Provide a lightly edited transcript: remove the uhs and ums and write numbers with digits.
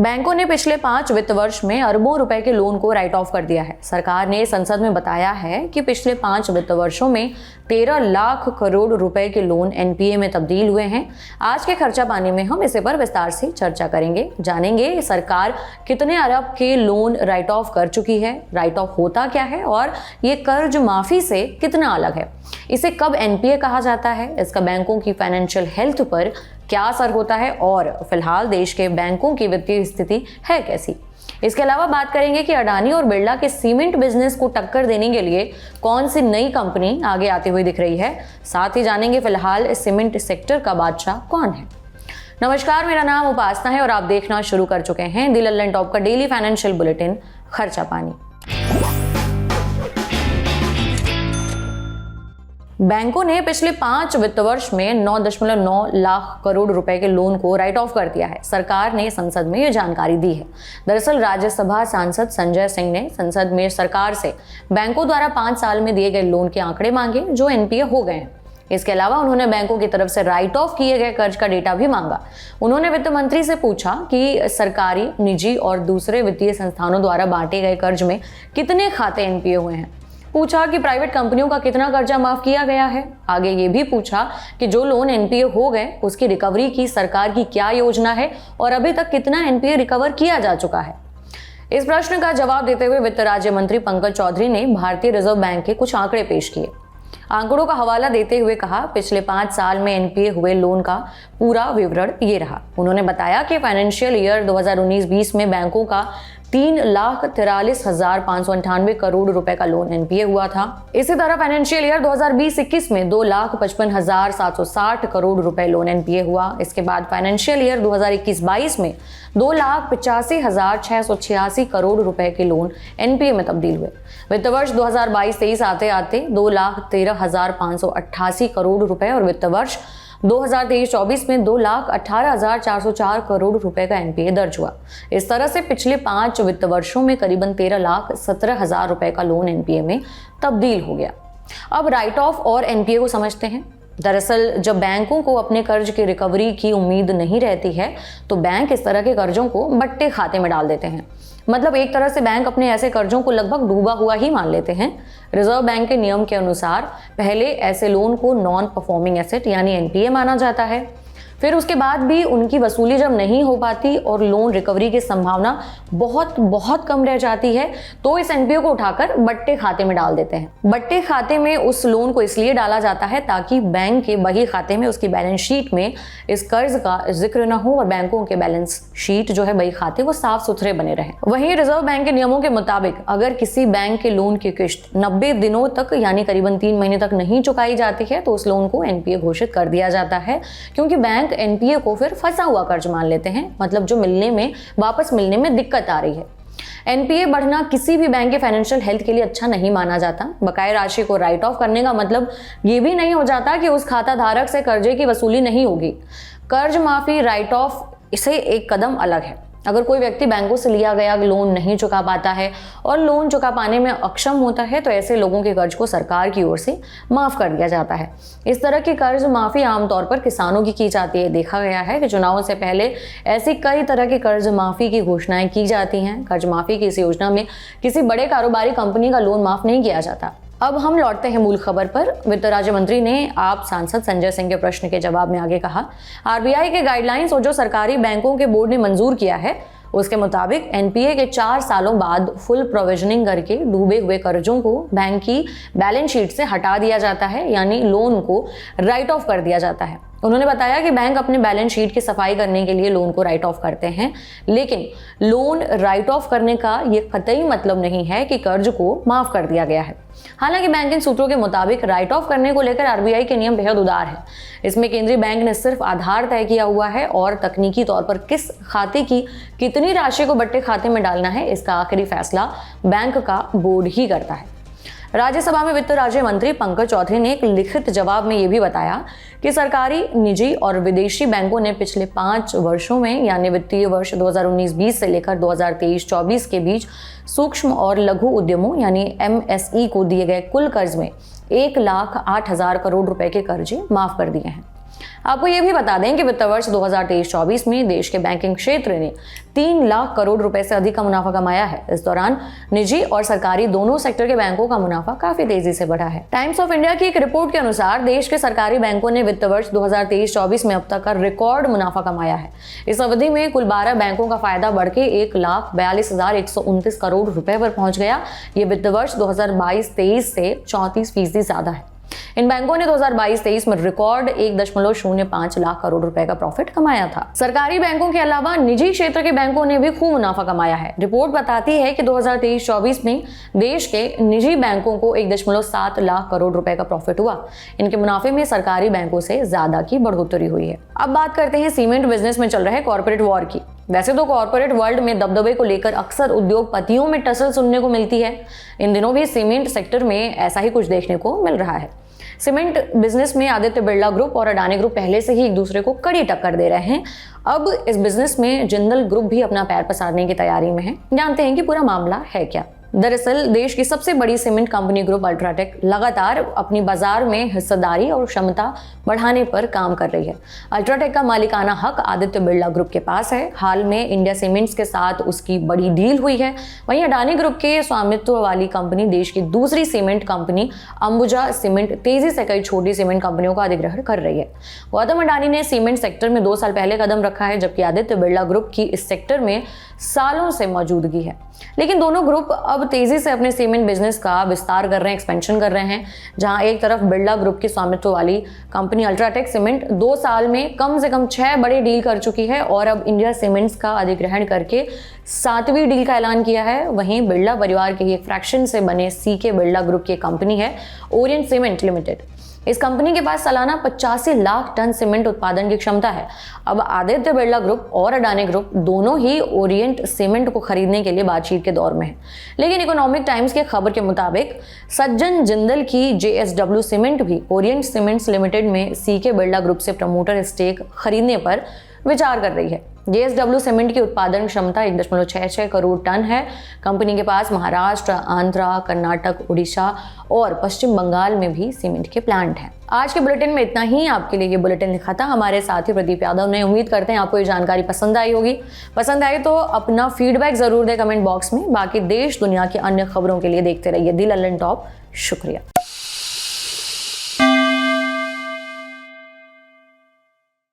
बैंकों ने पिछले 5 वित्त वर्ष में अरबों रुपए के लोन को राइट ऑफ कर दिया है। सरकार ने संसद में बताया है कि पिछले 5 वित्त वर्षों में 13 लाख करोड़ रुपए के लोन एनपीए में तब्दील हुए हैं। आज के खर्चा पानी में हम इसे पर विस्तार से चर्चा करेंगे, जानेंगे सरकार कितने अरब के लोन राइट ऑफ कर चुकी है, राइट ऑफ होता क्या है और ये कर्ज माफी से कितना अलग है, इसे कब एनपीए कहा जाता है, इसका बैंकों की फाइनेंशियल हेल्थ पर क्या असर होता है और फिलहाल देश के बैंकों की वित्तीय स्थिति है कैसी। इसके अलावा बात करेंगे कि अडानी और बिरला के सीमेंट बिजनेस को टक्कर देने के लिए कौन सी नई कंपनी आगे आती हुई दिख रही है। साथ ही जानेंगे फिलहाल सीमेंट सेक्टर का बादशाह कौन है। नमस्कार, मेरा नाम उपासना है और आप देखना शुरू कर चुके हैं द लल्लन टॉप का डेली फाइनेंशियल बुलेटिन खर्चा पानी। बैंकों ने पिछले 5 वित्त वर्ष में 9.9 लाख करोड़ रुपए के लोन को राइट ऑफ कर दिया है। सरकार ने संसद में ये जानकारी दी है। दरअसल राज्यसभा सांसद संजय सिंह ने संसद में सरकार से बैंकों द्वारा 5 साल में दिए गए लोन के आंकड़े मांगे जो एनपीए हो गए हैं। इसके अलावा उन्होंने बैंकों की तरफ से राइट ऑफ किए गए कर्ज का डेटा भी मांगा। उन्होंने वित्त मंत्री से पूछा कि सरकारी, निजी और दूसरे वित्तीय संस्थानों द्वारा बांटे गए कर्ज में कितने खाते एनपीए हुए हैं। पूछा कि प्राइवेट कंपनियों का कितना कर्जा माफ किया गया है। आगे ये भी पूछा कि जो लोन एनपीए हो गए उसकी रिकवरी की सरकार की क्या योजना है और अभी तक कितना एनपीए रिकवर किया जा चुका है। इस प्रश्न का जवाब देते हुए वित्त राज्य मंत्री पंकज चौधरी ने भारतीय रिजर्व बैंक के कुछ आंकड़े पेश किए। आंकड़ों का हवाला देते हुए कहा, पिछले 5 साल में एनपीए हुए लोन का पूरा विवरण ये रहा। उन्होंने बताया कि फाइनेंशियल ईयर 2019-20 में बैंकों का 3,43,598 करोड़ रुपए का लोन एनपीए हुआ था। इसी तरह फाइनेंशियल ईयर 2020-21 में 2,55,760 करोड़ रुपए लोन एनपीए हुआ। इसके बाद फाइनेंशियल ईयर 2021-22 में 2,85,686 करोड़ रुपए के लोन एनपीए में तब्दील हुए। वित्त वर्ष 2022-23 आते आते 2,13,588 करोड़ रुपए और वित्त वर्ष 2023-24 में 2,18,404 करोड़ रुपए का एनपीए दर्ज हुआ। इस तरह से पिछले 5 वित्त वर्षों में करीबन 13,17,000 रुपए का लोन एनपीए में तब्दील हो गया। अब राइट ऑफ और एनपीए को समझते हैं। दरअसल जब बैंकों को अपने कर्ज की रिकवरी की उम्मीद नहीं रहती है तो बैंक इस तरह के कर्जों को बट्टे खाते में डाल देते हैं। मतलब एक तरह से बैंक अपने ऐसे कर्जों को लगभग डूबा हुआ ही मान लेते हैं। रिजर्व बैंक के नियम के अनुसार पहले ऐसे लोन को नॉन परफॉर्मिंग एसेट यानी एनपीए माना जाता है। फिर उसके बाद भी उनकी वसूली जब नहीं हो पाती और लोन रिकवरी की संभावना बहुत कम रह जाती है तो इस एनपीए को उठाकर बट्टे खाते में डाल देते हैं। बट्टे खाते में उस लोन को इसलिए डाला जाता है ताकि बैंक के बही खाते में उसकी बैलेंस शीट में इस कर्ज का जिक्र न हो और बैंकों के बैलेंस शीट जो है बही खाते वो साफ सुथरे बने रहे। वहीं रिजर्व बैंक के नियमों के मुताबिक अगर किसी बैंक के लोन की किश्त 90 दिनों तक यानी करीबन 3 महीने तक नहीं चुकाई जाती है तो उस लोन को एनपीए घोषित कर दिया जाता है, क्योंकि बैंक एनपीए को फिर फंसा हुआ कर्ज मान लेते हैं, मतलब जो वापस मिलने में दिक्कत आ रही है। एनपीए बढ़ना किसी भी बैंक के फाइनेंशियल हेल्थ के लिए अच्छा नहीं माना जाता। बकाया राशि को राइट ऑफ करने का मतलब ये भी नहीं हो जाता कि उस खाता धारक से कर्जे की वसूली नहीं होगी। कर्ज माफी राइट ऑफ इसे एक कदम अलग है। अगर कोई व्यक्ति बैंकों से लिया गया लोन नहीं चुका पाता है और लोन चुका पाने में अक्षम होता है तो ऐसे लोगों के कर्ज को सरकार की ओर से माफ कर दिया जाता है। इस तरह की कर्ज माफी आमतौर पर किसानों की जाती है। देखा गया है कि चुनावों से पहले ऐसी कई तरह की कर्ज माफी की घोषणाएं की जाती हैं। कर्ज माफी की इस योजना में किसी बड़े कारोबारी कंपनी का लोन माफ नहीं किया जाता। अब हम लौटते हैं मूल खबर पर। वित्त राज्य मंत्री ने आप सांसद संजय सिंह के प्रश्न के जवाब में आगे कहा, आरबीआई के गाइडलाइंस और जो सरकारी बैंकों के बोर्ड ने मंजूर किया है उसके मुताबिक एनपीए के 4 सालों बाद फुल प्रोविजनिंग करके डूबे हुए कर्जों को बैंक की बैलेंस शीट से हटा दिया जाता है, यानी लोन को राइट ऑफ कर दिया जाता है। उन्होंने बताया कि बैंक अपने बैलेंस शीट की सफाई करने के लिए लोन को राइट ऑफ करते हैं, लेकिन लोन राइट ऑफ करने का ये कतई मतलब नहीं है कि कर्ज को माफ कर दिया गया है। हालांकि बैंकिंग सूत्रों के मुताबिक राइट ऑफ करने को लेकर आरबीआई के नियम बेहद उदार है। इसमें केंद्रीय बैंक ने सिर्फ आधार तय किया हुआ है और तकनीकी तौर पर किस खाते की कितनी राशि को बट्टे खाते में डालना है इसका आखिरी फैसला बैंक का बोर्ड ही करता है। राज्यसभा में वित्त राज्य मंत्री पंकज चौधरी ने एक लिखित जवाब में यह भी बताया कि सरकारी, निजी और विदेशी बैंकों ने पिछले 5 वर्षों में यानी वित्तीय वर्ष 2019-20 से लेकर 2023-24 के बीच सूक्ष्म और लघु उद्यमों यानी एमएसई को दिए गए कुल कर्ज में 1,08,000 करोड़ रुपए के कर्जे माफ कर दिए हैं। आपको ये भी बता दें कि वित्त वर्ष 2023-24 में देश के बैंकिंग क्षेत्र ने 3 लाख करोड़ रुपए से अधिक का मुनाफा कमाया है। इस दौरान निजी और सरकारी दोनों सेक्टर के बैंकों का मुनाफा काफी तेजी से बढ़ा है। टाइम्स ऑफ इंडिया की एक रिपोर्ट के अनुसार देश के सरकारी बैंकों ने वित्त वर्ष 2023-24 में अब तक का रिकॉर्ड मुनाफा कमाया है। इस अवधि में कुल 12 बैंकों का फायदा बढ़ के 1,42,129 करोड़ रुपए पर पहुंच गया। ये वित्त वर्ष 2022-23 से 34% ज्यादा है। इन बैंकों ने 2022-23 में रिकॉर्ड 1.05 लाख करोड़ रुपए का प्रॉफिट कमाया था। सरकारी बैंकों के अलावा निजी क्षेत्र के बैंकों ने भी खूब मुनाफा कमाया है। रिपोर्ट बताती है कि 2023-24 में देश के निजी बैंकों को 1.7 लाख करोड़ रुपए का प्रॉफिट हुआ। इनके मुनाफे में सरकारी बैंकों से ज्यादा की बढ़ोतरी हुई है। अब बात करते हैं सीमेंट बिजनेस में चल रहे कॉर्पोरेट वॉर की। वैसे तो कॉर्पोरेट वर्ल्ड में दबदबे को लेकर अक्सर उद्योगपतियों में टसल सुनने को मिलती है। इन दिनों भी सीमेंट सेक्टर में ऐसा ही कुछ देखने को मिल रहा है। सीमेंट बिजनेस में आदित्य बिरला ग्रुप और अडानी ग्रुप पहले से ही एक दूसरे को कड़ी टक्कर दे रहे हैं। अब इस बिजनेस में जिंदल ग्रुप भी अपना पैर पसारने की तैयारी में है। जानते हैं कि पूरा मामला है क्या। दरअसल देश की सबसे बड़ी सीमेंट कंपनी ग्रुप अल्ट्राटेक लगातार अपनी बाजार में हिस्सेदारी और क्षमता बढ़ाने पर काम कर रही है। अल्ट्राटेक का मालिकाना हक आदित्य बिरला ग्रुप के पास है। हाल में इंडिया सीमेंट्स के साथ उसकी बड़ी डील हुई है। वहीं अडानी ग्रुप के स्वामित्व वाली कंपनी देश की दूसरी सीमेंट कंपनी अंबुजा सीमेंट तेजी से कई छोटी सीमेंट कंपनियों का अधिग्रहण कर रही है। गौतम अडानी ने सीमेंट सेक्टर में 2 साल पहले कदम रखा है, जबकि आदित्य बिरला ग्रुप की इस सेक्टर में सालों से मौजूदगी है। लेकिन दोनों ग्रुप अब तेजी से अपने सीमेंट बिजनेस का विस्तार कर रहे हैं, एक्सपेंशन कर रहे हैं। जहां एक तरफ बिरला ग्रुप की स्वामित्व वाली कंपनी अल्ट्राटेक सीमेंट 2 साल में कम से कम 6 बड़े डील कर चुकी है और अब इंडिया सीमेंट्स का अधिग्रहण करके 7वीं डील का ऐलान किया है। वहीं बिरला परिवार के एक फ्रैक्शन से बने सीके बिरला ग्रुप की कंपनी है ओरिएंट सीमेंट लिमिटेड। इस कंपनी के पास सालाना 85 लाख टन सीमेंट उत्पादन की क्षमता है। अब आदित्य बिरला ग्रुप और अडानी ग्रुप दोनों ही ओरिएंट सीमेंट को खरीदने के लिए बातचीत के दौर में है। लेकिन इकोनॉमिक टाइम्स की खबर के मुताबिक सज्जन जिंदल की JSW सीमेंट भी ओरिएंट सीमेंट्स लिमिटेड में सीके बिरला ग्रुप से प्रमोटर स्टेक खरीदने पर विचार कर रही है। JSW सीमेंट की उत्पादन क्षमता 1.66 करोड़ टन है। कंपनी के पास महाराष्ट्र, आंध्र, कर्नाटक, उड़ीसा और पश्चिम बंगाल में भी सीमेंट के प्लांट हैं। आज के बुलेटिन में इतना ही। आपके लिए ये बुलेटिन लिखा था हमारे साथी प्रदीप यादव ने। उम्मीद करते हैं आपको ये जानकारी पसंद आई होगी। पसंद आई तो अपना फीडबैक जरूर दें कमेंट बॉक्स में। बाकी देश दुनिया की अन्य खबरों के लिए देखते रहिए दी लल्लन टॉप। शुक्रिया।